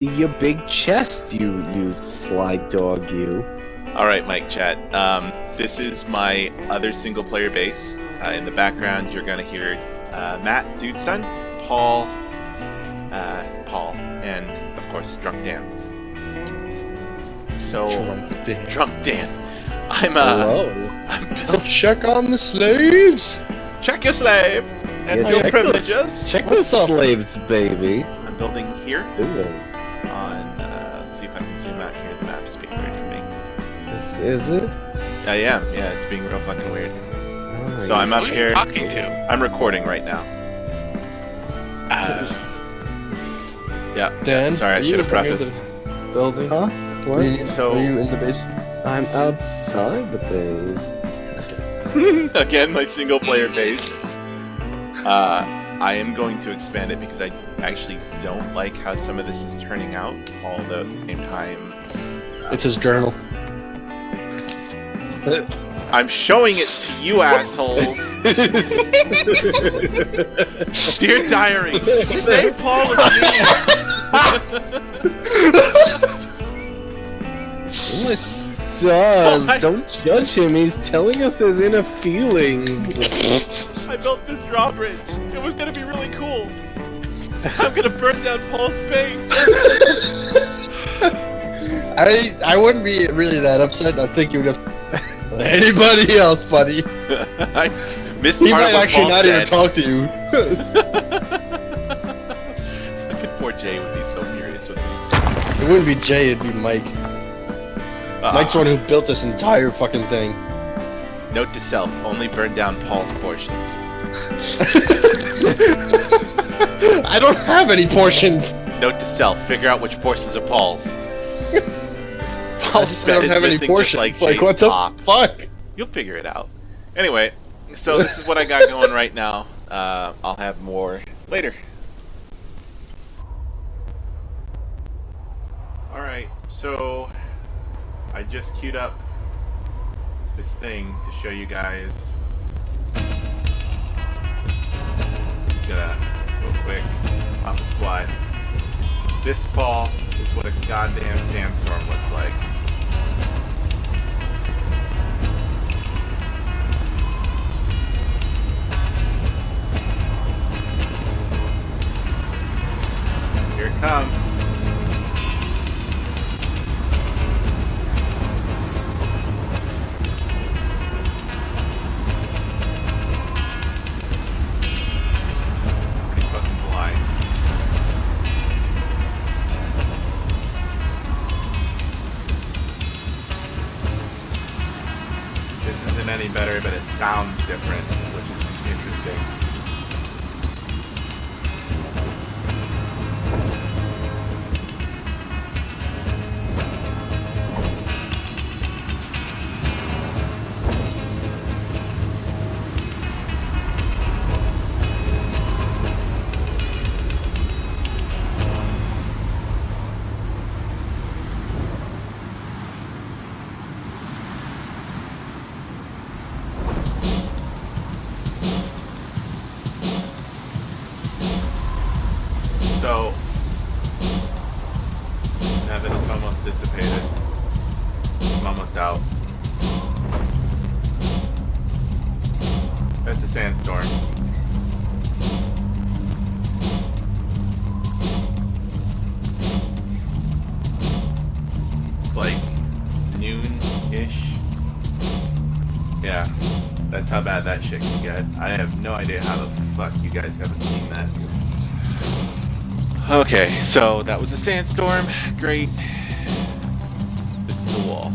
your big chest, you sly dog, you. Alright, Mike Chat. This is my other single-player base. In the background, you're gonna hear Matt, Dude Son, Paul, and, of course, Drunk Dan. So, Drunk Dan. Hello. I'm Check on the slaves! Check your slave! And Yeah, your check privileges! Check the slaves, baby. I'm building here Ooh. on, see if I can zoom out here. The map's being weird for me. Is it? I am, yeah, it's being real fucking weird. Oh, So I'm up Who are here. you talking to? I'm recording right now. Yeah. Dan, Sorry, I are should you have in front of prefaced. the building? Huh? What? Are you in the base? I'm outside the base. Again, my single player base. I am going to expand it because I actually don't like how some of this is turning out. Although at the same time, It's his journal. I'm showing it to you assholes. Dear diary, today Paul was Oh my stars! Don't judge him. He's telling us his inner feelings. I built this drawbridge. It was gonna be really cool. I'm gonna burn down Paul's base. I wouldn't be really that upset. I think you would have anybody else, buddy. I missed He part might of what actually Paul not said. even talk to you. Fucking poor Jay would be so furious with me. It wouldn't be Jay, it'd be Mike. Mike's the one who built this entire fucking thing. Note to self: only burn down Paul's portions. I don't have any portions. Note to self: figure out which portions are Paul's. Paul's I bed don't is have any missing portions. just like Jay's what the top. fuck? You'll figure it out. Anyway, so this is what I got going right now. I'll have more later. Alright, so I just queued up this thing to show you guys. Gonna real quick on the spot. This fall is what a goddamn sandstorm looks like. Here it comes. Pretty fucking blind. This isn't any better, but it sounds different, which is interesting. So, now that it's almost dissipated, I'm almost out. That's a sandstorm. It's like noon-ish. Yeah, that's how bad that shit can get. I have no idea how the fuck you guys haven't seen that. Okay, so that was a sandstorm. Great. This is the wall.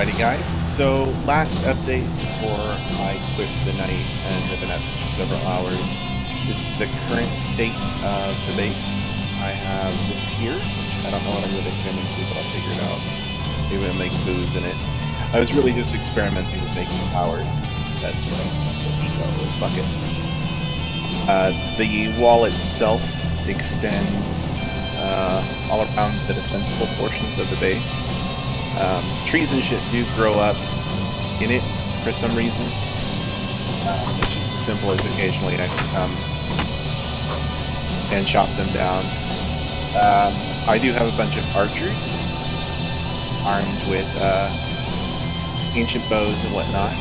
Alrighty guys, so last update before I quit for the night, and I've been at this for several hours. This is the current state of the base. I have this here, which I don't know what I'm really turning into, but I'll figure it out. Maybe I'll make booze in it. I was really just experimenting with making towers. That's what I wanted, so fuck it. The wall itself extends all around the defensible portions of the base. Trees and shit do grow up in it for some reason, which is as simple as occasionally I can come and chop them down. I do have a bunch of archers armed with ancient bows and whatnot,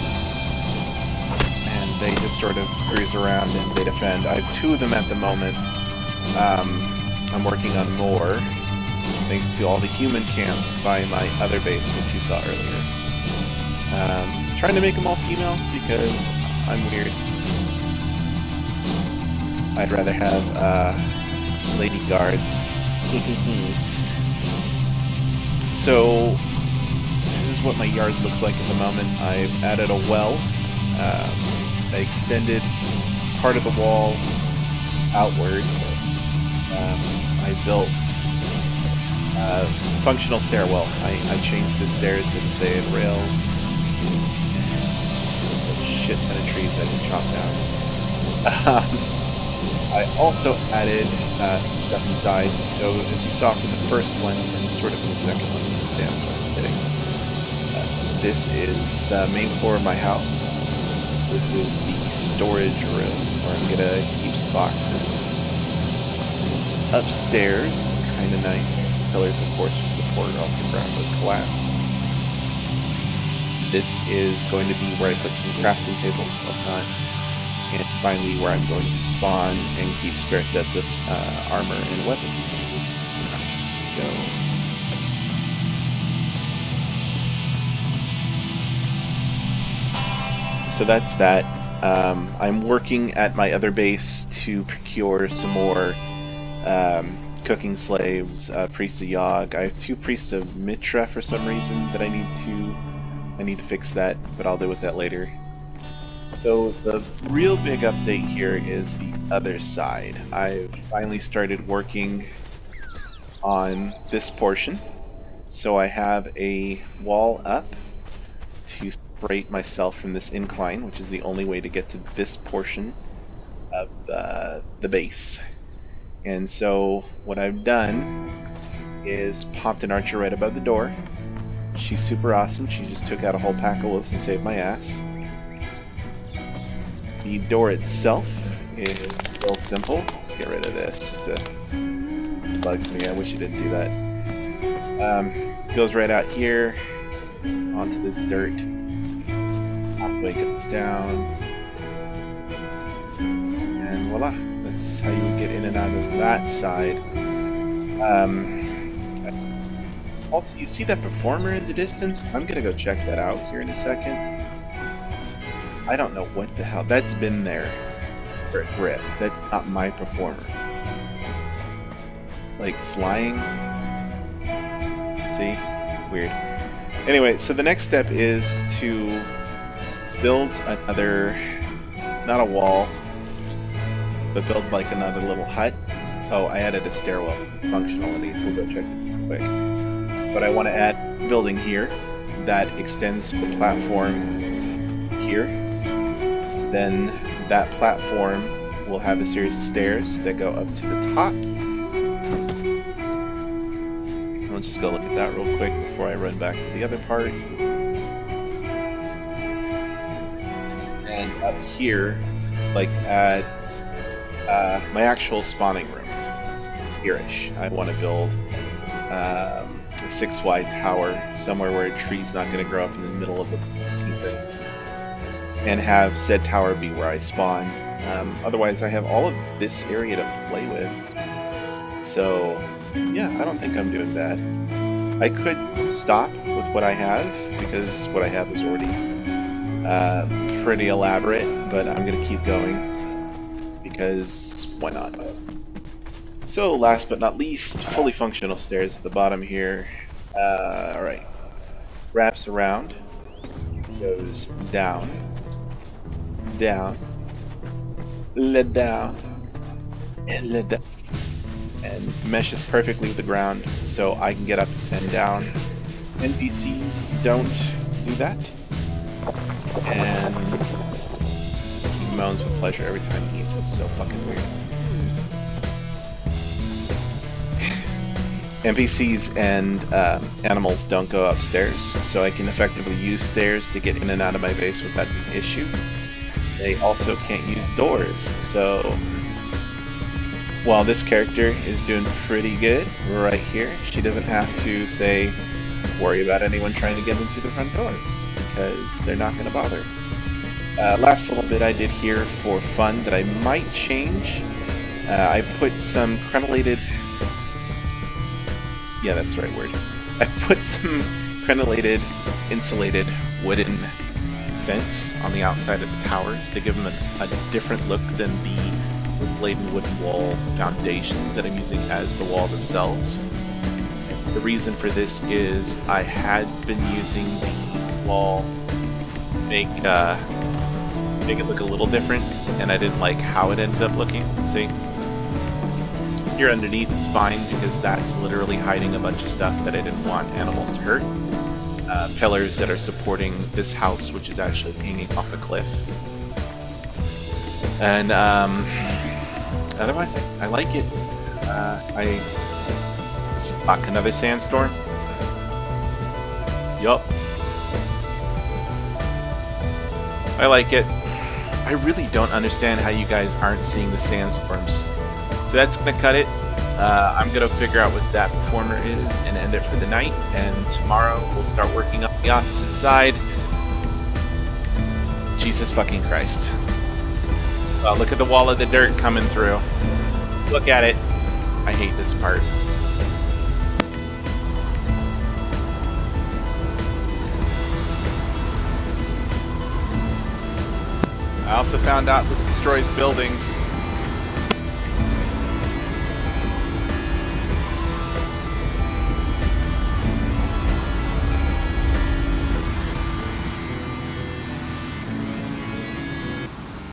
and they just sort of cruise around and they defend. I have 2 of them at the moment. I'm working on more, thanks to all the human camps by my other base, which you saw earlier. Trying to make them all female because I'm weird. I'd rather have lady guards. So this is what my yard looks like at the moment. I've added a well. I extended part of the wall outward. I built functional stairwell. I changed the stairs so that they had rails. It's a shit ton of trees I can chop down. I also added some stuff inside. So as you saw from the first one and sort of in the second one, the Sam's one is hitting. This is the main floor of my house. This is the storage room where I'm gonna keep some boxes. Upstairs is kind of nice. Pillars, of course, for support, also ground would collapse. This is going to be where I put some crafting tables and whatnot. And finally, where I'm going to spawn and keep spare sets of armor and weapons. So that's that. I'm working at my other base to procure some more cooking slaves, priests of Yogg. I have 2 priests of Mitra for some reason that I need to fix that, but I'll deal with that later. So the real big update here is the other side. I've finally started working on this portion. So I have a wall up to separate myself from this incline, which is the only way to get to this portion of the base. And so what I've done is popped an archer right above the door. She's super awesome. She just took out a whole pack of wolves and saved my ass. The door itself is real simple. Let's get rid of this. Just bugs me. I wish it didn't do that. Goes right out here onto this dirt. Halfway goes down. And voila. That's how you would get in and out of that side. Also, you see that performer in the distance? I'm gonna go check that out here in a second. I don't know what the hell. That's been there for a grip. That's not my performer. It's like flying. See? Weird. Anyway, so the next step is to build another, not a wall, but build like another little hut. Oh, I added a stairwell functionality. We'll go check it real quick. But I want to add a building here that extends the platform here. Then that platform will have a series of stairs that go up to the top. Let's just go look at that real quick before I run back to the other part. And up here, I'd like to add my actual spawning room here-ish. I want to build a 6-wide tower somewhere where a tree's not going to grow up in the middle of the thing, and have said tower be where I spawn. Otherwise, I have all of this area to play with. So, yeah, I don't think I'm doing bad. I could stop with what I have, because what I have is already pretty elaborate, but I'm going to keep going. Because why not? So last but not least, fully functional stairs at the bottom here. Alright. wraps around, goes down, down, led down, and led down, and meshes perfectly with the ground so I can get up and down. NPCs don't do that, and he moans with pleasure every time he eats. It's so fucking weird. NPCs and animals don't go upstairs, so I can effectively use stairs to get in and out of my base without an issue. They also can't use doors, so while this character is doing pretty good right here, she doesn't have to, say, worry about anyone trying to get into the front doors, because they're not going to bother. Last little bit I did here for fun that I might change. I put some crenellated... Yeah, that's the right word. I put some crenellated, insulated wooden fence on the outside of the towers to give them a different look than the insulated wooden wall foundations that I'm using as the wall themselves. The reason for this is I had been using the wall to make it look a little different, and I didn't like how it ended up looking. See? Here underneath it's fine because that's literally hiding a bunch of stuff that I didn't want animals to hurt. Pillars that are supporting this house, which is actually hanging off a cliff. And otherwise, I like it. Fuck, another sandstorm? Yup. I like it. I really don't understand how you guys aren't seeing the sandstorms. So that's gonna cut it. I'm gonna figure out what that performer is and end it for the night. And tomorrow we'll start working up the opposite side. Jesus fucking Christ. Well, look at the wall of the dirt coming through. Look at it. I hate this part. I also found out this destroys buildings.